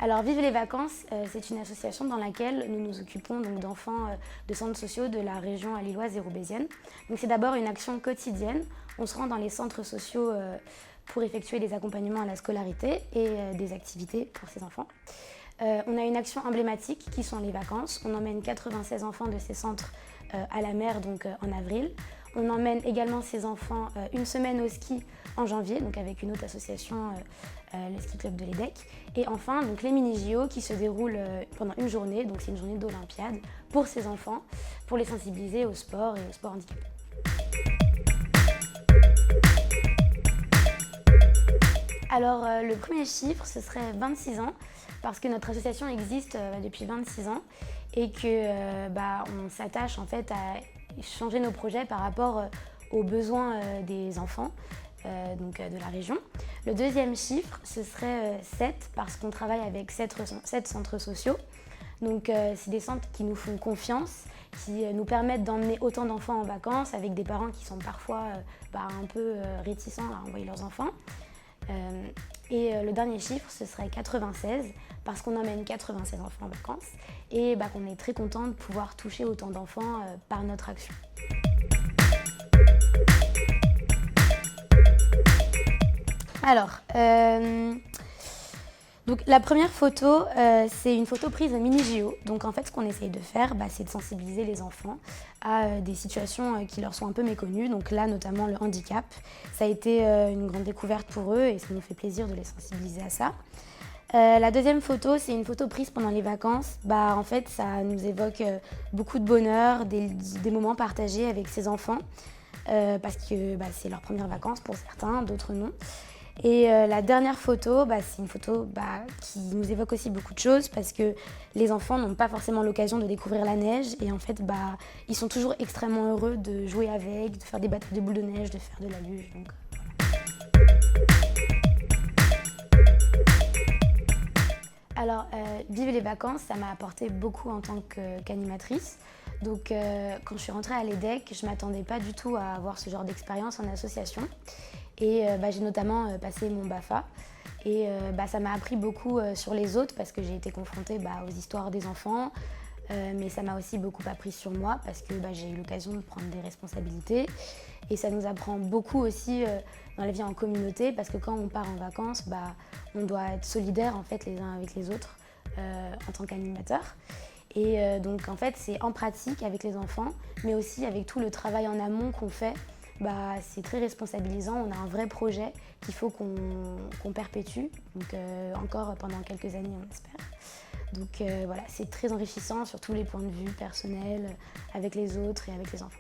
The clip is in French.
Alors Vive les vacances, c'est une association dans laquelle nous nous occupons d'enfants de centres sociaux de la région lilloise et roubaisienne. Donc c'est d'abord une action quotidienne. On se rend dans les centres sociaux pour effectuer des accompagnements à la scolarité et des activités pour ces enfants. On a une action emblématique qui sont les vacances. On emmène 96 enfants de ces centres à la mer en avril. On emmène également ces enfants une semaine au ski en janvier, donc avec une autre association, le ski club de l'EDEC. Et enfin, les mini-JO qui se déroulent pendant une journée, donc c'est une journée d'Olympiade pour ces enfants, pour les sensibiliser au sport et au sport handicapé. Alors le premier chiffre, ce serait 26 ans, parce que notre association existe depuis 26 ans et que on s'attache en fait à changer nos projets par rapport aux besoins des enfants de la région. Le deuxième chiffre, ce serait 7, parce qu'on travaille avec 7 centres sociaux. Donc c'est des centres qui nous font confiance, qui nous permettent d'emmener autant d'enfants en vacances avec des parents qui sont parfois un peu réticents à envoyer leurs enfants. Et le dernier chiffre, ce serait 96, parce qu'on emmène 96 enfants en vacances et qu'on est très content de pouvoir toucher autant d'enfants par notre action. Alors, la première photo, c'est une photo prise à mini-JO. Donc en fait, ce qu'on essaye de faire, c'est de sensibiliser les enfants à des situations qui leur sont un peu méconnues. Donc là, notamment le handicap. Ça a été une grande découverte pour eux et ça nous fait plaisir de les sensibiliser à ça. La deuxième photo, c'est une photo prise pendant les vacances. En fait, ça nous évoque beaucoup de bonheur, des moments partagés avec ces enfants. Parce que c'est leurs premières vacances pour certains, d'autres non. Et la dernière photo, c'est une photo qui nous évoque aussi beaucoup de choses parce que les enfants n'ont pas forcément l'occasion de découvrir la neige et en fait ils sont toujours extrêmement heureux de jouer avec, de faire des batailles de boules de neige, de faire de la luge. Donc, Alors, Vive les vacances, ça m'a apporté beaucoup en tant qu'animatrice. Donc, quand je suis rentrée à l'EDEC, je ne m'attendais pas du tout à avoir ce genre d'expérience en association. Et j'ai notamment passé mon BAFA. Et ça m'a appris beaucoup sur les autres parce que j'ai été confrontée aux histoires des enfants. Mais ça m'a aussi beaucoup appris sur moi parce que j'ai eu l'occasion de prendre des responsabilités. Et ça nous apprend beaucoup aussi dans la vie en communauté parce que quand on part en vacances, on doit être solidaires en fait les uns avec les autres en tant qu'animateurs. Et donc en fait c'est en pratique avec les enfants mais aussi avec tout le travail en amont qu'on fait. C'est très responsabilisant, on a un vrai projet qu'il faut qu'on perpétue, donc encore pendant quelques années on espère. Donc voilà, c'est très enrichissant sur tous les points de vue personnels, avec les autres et avec les enfants.